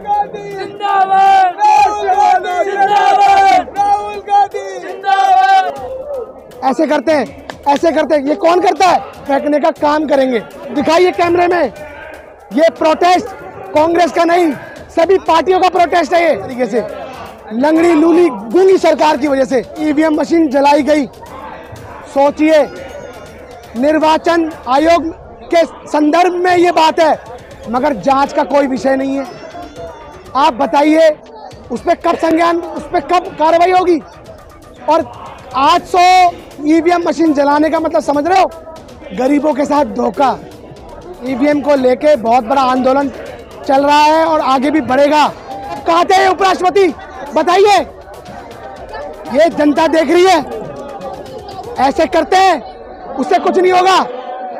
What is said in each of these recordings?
जिंदाबाद, राहुल गांधी जिंदाबाद। ऐसे करते हैं, ऐसे करते हैं। ये कौन करता है? फेंकने का काम करेंगे। दिखाइए कैमरे में। ये प्रोटेस्ट कांग्रेस का नहीं, सभी पार्टियों का प्रोटेस्ट है। ये तरीके से लंगड़ी लूली गूंगी सरकार की वजह से ईवीएम मशीन जलाई गई। सोचिए, निर्वाचन आयोग के संदर्भ में ये बात है, मगर जांच का कोई विषय नहीं है। आप बताइए उस पर कब संज्ञान, उस पर कब कार्रवाई होगी? और 800 ईवीएम मशीन जलाने का मतलब समझ रहे हो? गरीबों के साथ धोखा। ईवीएम को लेके बहुत बड़ा आंदोलन चल रहा है और आगे भी बढ़ेगा। अब कहाँ थे उपराष्ट्रपति? बताइए, ये जनता देख रही है। ऐसे करते हैं, उससे कुछ नहीं होगा।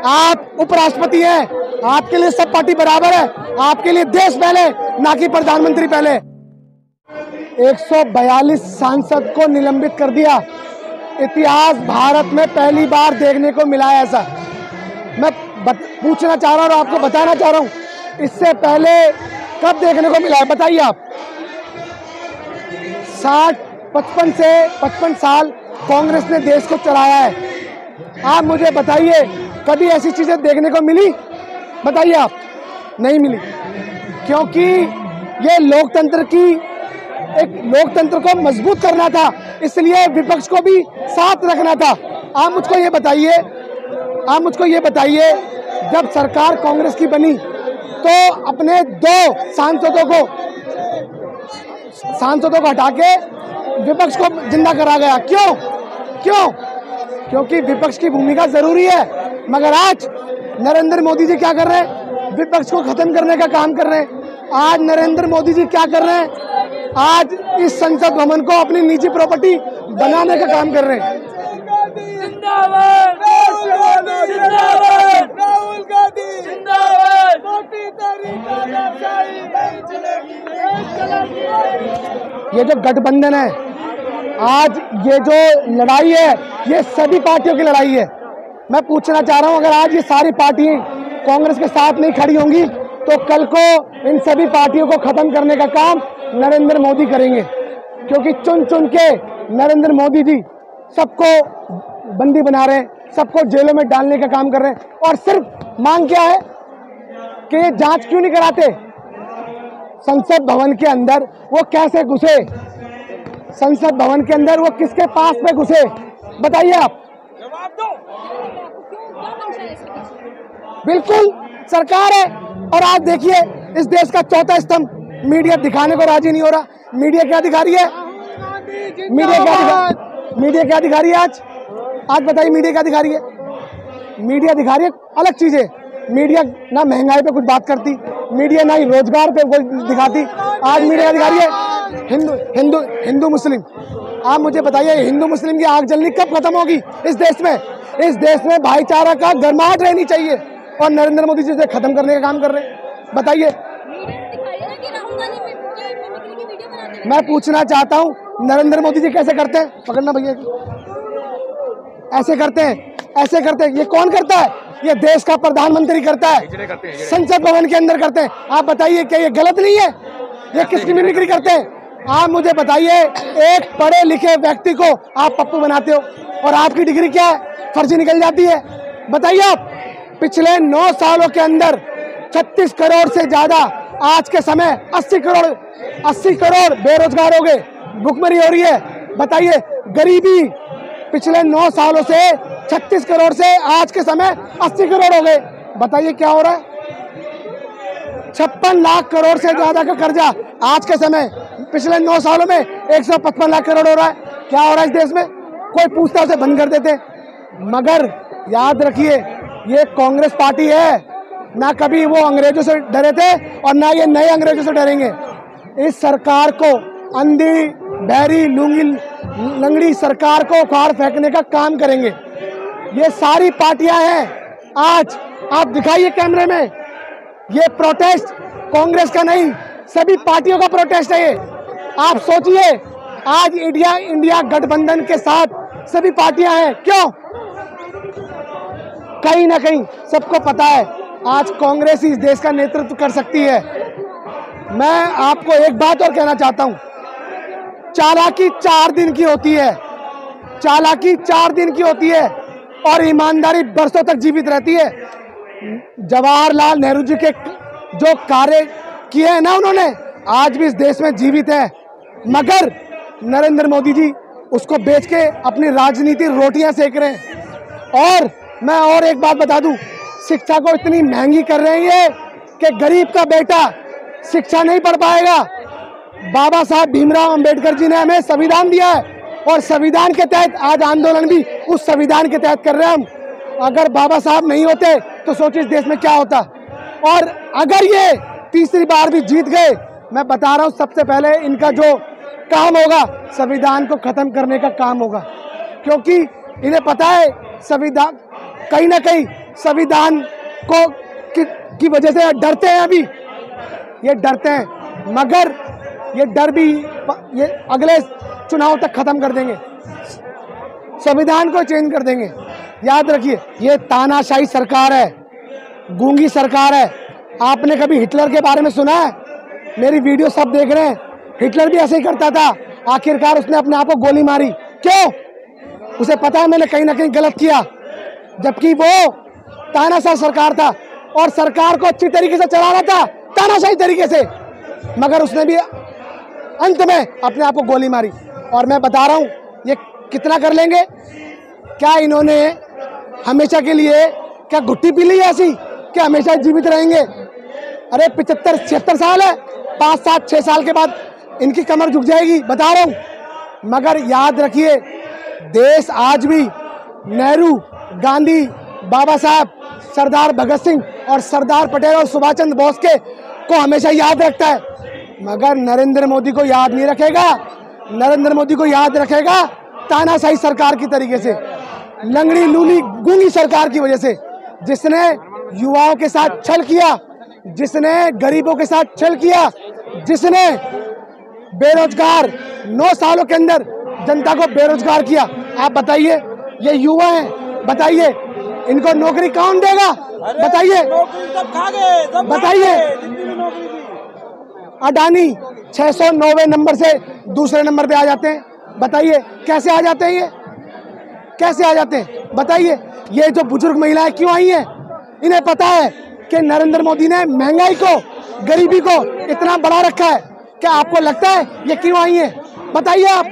आप उपराष्ट्रपति हैं, आपके लिए सब पार्टी बराबर है। आपके लिए देश पहले, ना कि प्रधानमंत्री पहले। 142 सांसद को निलंबित कर दिया। इतिहास भारत में पहली बार देखने को मिला है ऐसा। मैं पूछना चाह रहा हूँ और आपको बताना चाह रहा हूँ, इससे पहले कब देखने को मिला है? बताइए आप। 55 साल कांग्रेस ने देश को चलाया है। आप मुझे बताइए, कभी ऐसी चीजें देखने को मिली? बताइए आप। नहीं मिली, क्योंकि ये लोकतंत्र को मजबूत करना था, इसलिए विपक्ष को भी साथ रखना था। आप मुझको ये बताइए, जब सरकार कांग्रेस की बनी तो अपने 2 सांसदों को हटा के विपक्ष को जिंदा करा गया। क्यों? क्योंकि विपक्ष की भूमिका जरूरी है। मगर आज नरेंद्र मोदी जी क्या कर रहे हैं? विपक्ष को खत्म करने का काम कर रहे हैं। आज नरेंद्र मोदी जी क्या कर रहे हैं? आज इस संसद भवन को अपनी निजी प्रॉपर्टी बनाने का काम कर रहे हैं। जिंदाबाद, राहुल गांधी जिंदाबाद। ये जो गठबंधन है, आज ये जो लड़ाई है, ये सभी पार्टियों की लड़ाई है। मैं पूछना चाह रहा हूं, अगर आज ये सारी पार्टियां कांग्रेस के साथ नहीं खड़ी होंगी तो कल को इन सभी पार्टियों को खत्म करने का काम नरेंद्र मोदी करेंगे। क्योंकि चुन चुन के नरेंद्र मोदी जी सबको बंदी बना रहे हैं, सबको जेलों में डालने का काम कर रहे हैं। और सिर्फ मांग क्या है कि ये जांच क्यों नहीं कराते? संसद भवन के अंदर वो कैसे घुसे? संसद भवन के अंदर वो किसके पास में घुसे? बताइए आप। जवाब दो। बिल्कुल सरकार है। और आज देखिए, इस देश का चौथा स्तंभ मीडिया दिखाने को राजी नहीं हो रहा। मीडिया क्या दिखा रही है? मीडिया क्या दिखा रही है आज बताइए, मीडिया क्या दिखा रही है? मीडिया दिखा रही है अलग चीजें। मीडिया ना महंगाई पे कुछ बात करती, मीडिया ना ही रोजगार पे कोई दिखाती। आज मीडिया दिखा रही है हिंदू मुस्लिम। आप मुझे बताइए, हिंदू मुस्लिम की आग जलनी कब खत्म होगी इस देश में? इस देश में भाईचारा का गर्माहट रहनी चाहिए, और नरेंद्र मोदी जी इसे खत्म करने का काम कर रहे हैं। बताइए। मैं पूछना चाहता हूँ, नरेंद्र मोदी जी कैसे करते हैं? पकड़ना भैया। ऐसे करते हैं। ये कौन करता है? ये देश का प्रधानमंत्री करता है, संसद भवन के अंदर करते हैं। आप बताइए, क्या ये गलत नहीं है? ये किसकी मिमिक्री करते हैं? आप मुझे बताइए, एक पढ़े लिखे व्यक्ति को आप पप्पू बनाते हो और आपकी डिग्री क्या है? फर्जी निकल जाती है। बताइए आप। पिछले 9 सालों के अंदर 36 करोड़ से ज्यादा, आज के समय 80 करोड़ बेरोजगार हो गए, भुखमरी हो रही है। बताइए, गरीबी पिछले 9 सालों से 36 करोड़ से आज के समय 80 करोड़ हो गए। बताइए क्या हो रहा है? 56 लाख करोड़ से ज्यादा का कर्जा आज के समय, पिछले 9 सालों में 155 लाख करोड़ हो रहा है। क्या हो रहा है इस देश में? कोई पूछता उसे बंद कर देते। मगर याद रखिए, ये कांग्रेस पार्टी है, ना कभी वो अंग्रेजों से डरे थे और ना ये नए अंग्रेजों से डरेंगे। इस सरकार को, अंधी बहरी लूंगी लंगड़ी सरकार को उखाड़ फेंकने का काम करेंगे। ये सारी पार्टियां हैं। आज आप दिखाइए कैमरे में, ये प्रोटेस्ट कांग्रेस का नहीं, सभी पार्टियों का प्रोटेस्ट है ये। आप सोचिए, आज इंडिया गठबंधन के साथ सभी पार्टियां हैं। क्यों? कहीं ना कहीं सबको पता है, आज कांग्रेस ही इस देश का नेतृत्व कर सकती है। मैं आपको एक बात और कहना चाहता हूं, चालाकी 4 दिन की होती है, चालाकी 4 दिन की होती है और ईमानदारी बरसों तक जीवित रहती है। जवाहरलाल नेहरू जी के जो कार्य किए हैं ना उन्होंने, आज भी इस देश में जीवित है, मगर नरेंद्र मोदी जी उसको बेच के अपनी राजनीति रोटियां सेक रहे हैं। और मैं और एक बात बता दूं, शिक्षा को इतनी महंगी कर रही है कि गरीब का बेटा शिक्षा नहीं पढ़ पाएगा। बाबा साहब भीमराव अंबेडकर जी ने हमें संविधान दिया है और संविधान के तहत आज आंदोलन भी उस संविधान के तहत कर रहे हैं हम। अगर बाबा साहब नहीं होते तो सोचिए इस देश में क्या होता। और अगर ये तीसरी बार भी जीत गए, मैं बता रहा हूँ, सबसे पहले इनका जो काम होगा संविधान को खत्म करने का काम होगा, क्योंकि इन्हें पता है संविधान कहीं ना कहीं संविधान को की वजह से डरते हैं। अभी ये डरते हैं, मगर ये डर भी ये अगले चुनाव तक खत्म कर देंगे, संविधान को चेंज कर देंगे। याद रखिए, ये तानाशाही सरकार है, गूंगी सरकार है। आपने कभी हिटलर के बारे में सुना है? मेरी वीडियो सब देख रहे हैं, हिटलर भी ऐसे ही करता था, आखिरकार उसने अपने आप को गोली मारी। क्यों? उसे पता है मैंने कहीं ना कहीं गलत किया, जबकि वो तानाशाही सरकार था और सरकार को अच्छी तरीके से चला रहा था, तानाशाही तरीके से, मगर उसने भी अंत में अपने आप को गोली मारी। और मैं बता रहा हूँ ये कितना कर लेंगे। क्या इन्होंने हमेशा के लिए क्या घुट्टी पी ली ऐसी कि हमेशा जीवित रहेंगे? अरे 75-76 साल है, 5-7-6 साल के बाद इनकी कमर झुक जाएगी, बता रहा हूँ। मगर याद रखिए, देश आज भी नेहरू, गांधी, बाबा साहब, सरदार भगत सिंह और सरदार पटेल और सुभाष चंद्र बोस के को हमेशा याद रखता है, मगर नरेंद्र मोदी को याद नहीं रखेगा। नरेंद्र मोदी को याद रखेगा तानाशाही सरकार की तरीके से, लंगड़ी लूली गूंगी सरकार की वजह से, जिसने युवाओं के साथ छल किया, जिसने गरीबों के साथ छल किया, जिसने बेरोजगार 9 सालों के अंदर जनता को बेरोजगार किया। आप बताइए, ये युवा हैं, बताइए इनको नौकरी कौन देगा? बताइए, बताइए। अडानी 690 नंबर से दूसरे नंबर पे आ जाते हैं, बताइए कैसे आ जाते हैं? ये कैसे आ जाते हैं बताइए? ये जो बुजुर्ग महिलाएं क्यों आई हैं? इन्हें पता है कि नरेंद्र मोदी ने महंगाई को, गरीबी को इतना बढ़ा रखा है। क्या आपको लगता है ये क्यों आई हैं? बताइए, आप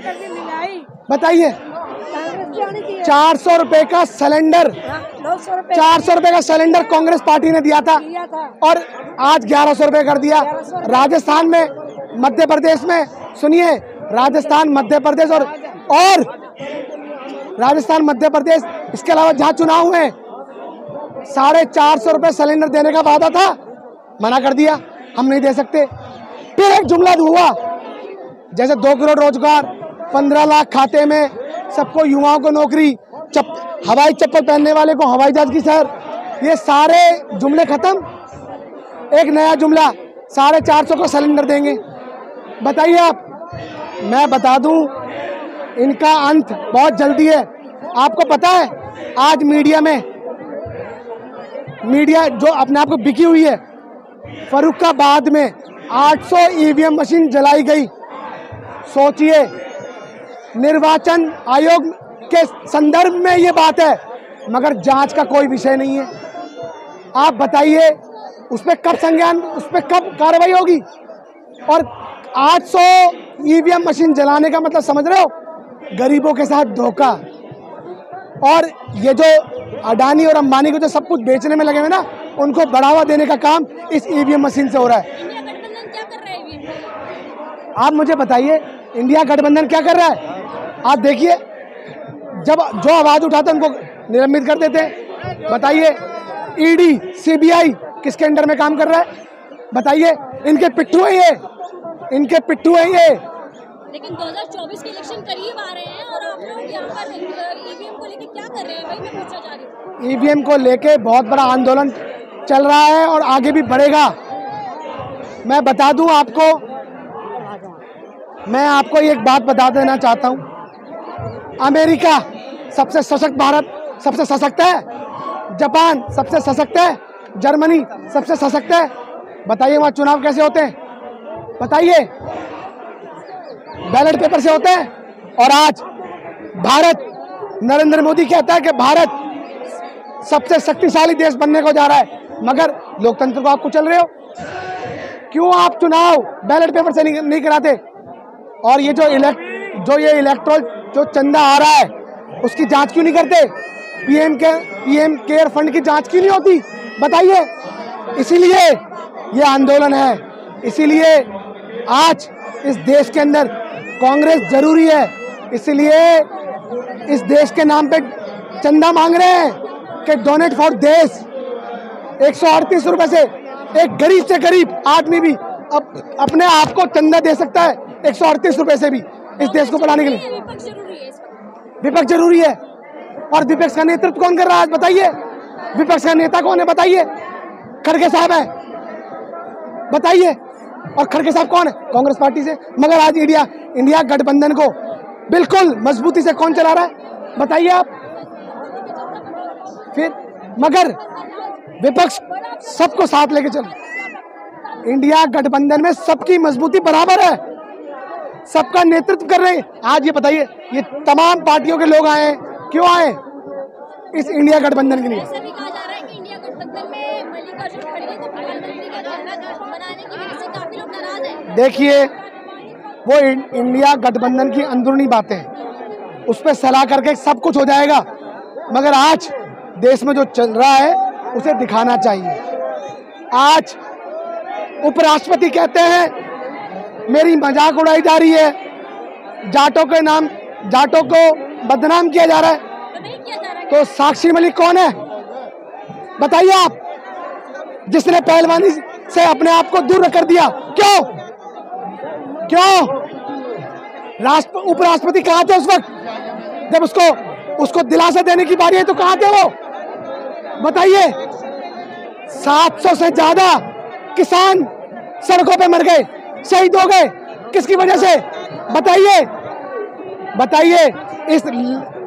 बताइए। 400 रुपए का सिलेंडर, 400 रुपए का सिलेंडर कांग्रेस पार्टी ने दिया था और आज 1100 रुपए कर दिया। राजस्थान में, मध्य प्रदेश में, सुनिए, राजस्थान, मध्य प्रदेश और राजस्थान, मध्य प्रदेश, इसके अलावा जहाँ चुनाव हुए 450 रुपए सिलेंडर देने का वादा था, मना कर दिया, हम नहीं दे सकते। फिर एक जुमला हुआ, जैसे 2 करोड़ रोजगार, 15 लाख खाते में, सबको, युवाओं को नौकरी, हवाई चप्पल पहनने वाले को हवाई जहाज की सैर, ये सारे जुमले खत्म। एक नया जुमला, 450 को सिलेंडर देंगे। बताइए आप। मैं बता दूं, इनका अंत बहुत जल्दी है। आपको पता है, आज मीडिया जो अपने आप को बिकी हुई है, फर्रुखाबाद में 800 ईवीएम मशीन जलाई गई। सोचिए, निर्वाचन आयोग के संदर्भ में ये बात है, मगर जांच का कोई विषय नहीं है। आप बताइए, उस पर कब संज्ञान, उस पर कब कार्रवाई होगी? और 800 ईवीएम मशीन जलाने का मतलब समझ रहे हो? गरीबों के साथ धोखा। और ये जो अडानी और अंबानी को जो सब कुछ बेचने में लगे हुए ना, उनको बढ़ावा देने का काम इस ईवीएम मशीन से हो रहा है। इंडिया गठबंधन क्या कर रहा है? आप मुझे बताइए, इंडिया गठबंधन क्या कर रहा है? आप देखिए, जब जो आवाज उठाते हैं उनको निलंबित कर देते हैं। बताइए, ईडी, सीबीआई किसके अंडर में काम कर रहा है? बताइए, इनके पिट्ठू है ये, इनके पिट्ठू है ये। लेकिन 2024 के इलेक्शन करीब आ रहे हैं और आप लोग यहाँ पर ईवीएम को लेके क्या कर रहे हैं? वही मैं पूछना चाह रही हूँ। ईवीएम को लेके बहुत बड़ा आंदोलन चल रहा है और आगे भी बढ़ेगा। मैं बता दूं आपको, मैं आपको एक बात बता देना चाहता हूं, अमेरिका सबसे सशक्त, भारत सबसे सशक्त है, जापान सबसे सशक्त है, जर्मनी सबसे सशक्त है। बताइए वहाँ चुनाव कैसे होते हैं? बताइए, बैलेट पेपर से होते हैं। और आज भारत, नरेंद्र मोदी कहता है कि भारत सबसे शक्तिशाली देश बनने को जा रहा है, मगर लोकतंत्र को आप कुचल रहे हो। क्यों आप चुनाव बैलेट पेपर से नहीं कराते? और ये जो इलेक्ट्रोल जो चंदा आ रहा है उसकी जांच क्यों नहीं करते? पीएम केयर फंड की जांच क्यों नहीं होती? बताइए। इसीलिए ये आंदोलन है, इसीलिए आज इस देश के अंदर कांग्रेस जरूरी है। इसलिए इस देश के नाम पे चंदा मांग रहे हैं कि डोनेट फॉर देश। 138 रुपए से एक गरीब से गरीब आदमी भी अब अपने आप को चंदा दे सकता है 138 रुपए से भी, इस देश को बढ़ाने के लिए। विपक्ष जरूरी है इस वक्त। विपक्ष जरूरी है। और विपक्ष का नेतृत्व कौन कर रहा है आज बताइए? विपक्ष का नेता कौन है बताइए? खड़गे साहब है, बताइए। और खड़गे साहब कौन है? कांग्रेस पार्टी से। मगर आज इंडिया गठबंधन को बिल्कुल मजबूती से कौन चला रहा है बताइए आप? फिर मगर विपक्ष सबको साथ लेके चल। इंडिया गठबंधन में सबकी मजबूती बराबर है, सबका नेतृत्व कर रहे हैं। आज ये बताइए, ये तमाम पार्टियों के लोग आए, क्यों आए? इस इंडिया गठबंधन के लिए। ऐसा भी कहा जा रहा है कि इंडिया गठबंधन में मल्लिकार्जुन खड़गे को प्रधानमंत्री का चेहरा बनाने की वजह से काफी लोग नाराज हैं। देखिए, वो इंडिया गठबंधन की अंदरूनी बातें, उस पर सलाह करके सब कुछ हो जाएगा, मगर आज देश में जो चल रहा है उसे दिखाना चाहिए। आज उपराष्ट्रपति कहते हैं मेरी मजाक उड़ाई जा रही है, जाटों को बदनाम किया जा रहा है। तो साक्षी मलिक कौन है बताइए आप, जिसने पहलवानी से अपने आप को दूर कर दिया? क्यों? उपराष्ट्रपति कहाँ थे उस वक्त जब उसको दिलासा देने की बारी है? तो कहाँ थे वो बताइए? 700 से ज्यादा किसान सड़कों पे मर गए, शहीद हो गए, किसकी वजह से बताइए?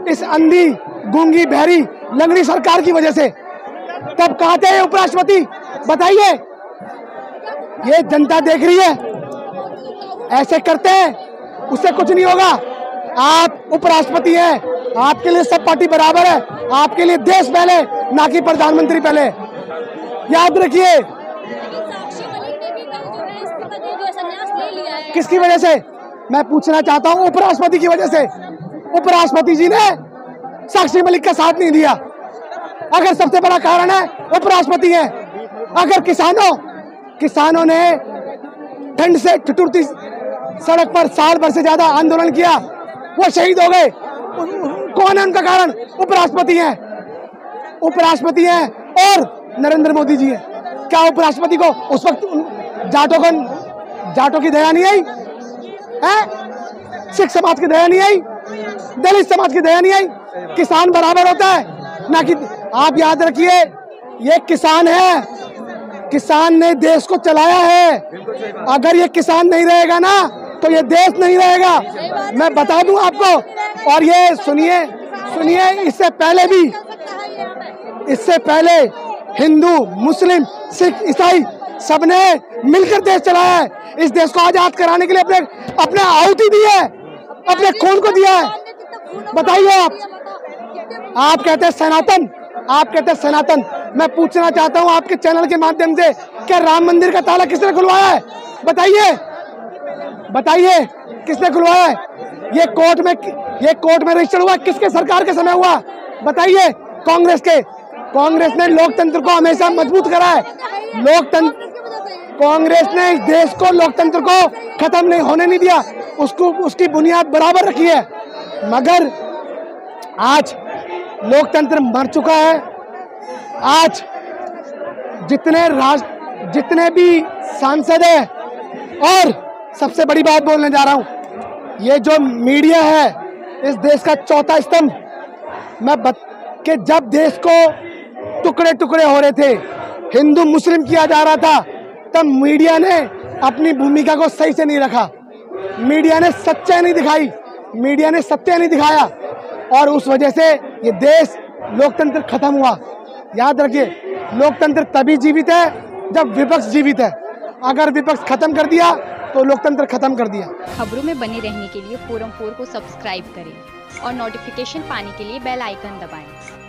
इस अंधी, गूंगी, बहरी, लंगड़ी सरकार की वजह से। तब कहाँ थे उपराष्ट्रपति बताइए? ये जनता देख रही है, ऐसे करते हैं उससे कुछ नहीं होगा। आप उपराष्ट्रपति हैं, आपके लिए सब पार्टी बराबर है, आपके लिए देश पहले, ना कि प्रधानमंत्री पहले, याद रखिए। किसकी वजह से? मैं पूछना चाहता हूं, उपराष्ट्रपति की वजह से। उपराष्ट्रपति जी ने साक्षी मलिक का साथ नहीं दिया। अगर सबसे बड़ा कारण है उपराष्ट्रपति है। अगर किसानों ने ठंड से ठिठुरती सड़क पर साल भर से ज्यादा आंदोलन किया, वो शहीद हो गए, कौन है उनका कारण? उपराष्ट्रपति हैं और नरेंद्र मोदी जी हैं। क्या उपराष्ट्रपति को उस वक्त जाटों की दया नहीं आई है? सिख समाज की दया नहीं आई? दलित समाज की दया नहीं आई? किसान बराबर होता है ना कि? आप याद रखिए, ये किसान है, किसान ने देश को चलाया है। अगर ये किसान नहीं रहेगा ना तो ये देश नहीं रहेगा, मैं बता दूं आपको। और ये सुनिए, इससे पहले हिंदू, मुस्लिम, सिख, ईसाई सबने मिलकर देश चलाया है। इस देश को आजाद कराने के लिए अपने आहुति दी है, अपने खून को दिया है। बताइए आप कहते हैं सनातन, मैं पूछना चाहता हूं आपके चैनल के माध्यम से, क्या राम मंदिर का ताला किसने खुलवाया है बताइए किसने खुलवाया है? ये कोर्ट में रजिस्टर हुआ किसके सरकार के समय हुआ बताइए? कांग्रेस ने लोकतंत्र को हमेशा मजबूत करा है। कांग्रेस ने इस देश को, लोकतंत्र को खत्म नहीं होने नहीं दिया, उसकी बुनियाद बराबर रखी है। मगर आज लोकतंत्र मर चुका है। आज जितने भी सांसद हैं, और सबसे बड़ी बात बोलने जा रहा हूं, ये जो मीडिया है इस देश का चौथा स्तंभ, कि जब देश को टुकड़े टुकड़े हो रहे थे, हिंदू मुस्लिम किया जा रहा था, तब मीडिया ने अपनी भूमिका को सही से नहीं रखा। मीडिया ने सच्चाई नहीं दिखाई, मीडिया ने सत्य नहीं दिखाया, और उस वजह से ये देश, लोकतंत्र खत्म हुआ। याद रखिए, लोकतंत्र तभी जीवित है जब विपक्ष जीवित है। अगर विपक्ष खत्म कर दिया तो लोकतंत्र खत्म कर दिया। खबरों में बने रहने के लिए फोरम 4 को सब्सक्राइब करें और नोटिफिकेशन पाने के लिए बेल आइकन दबाएं।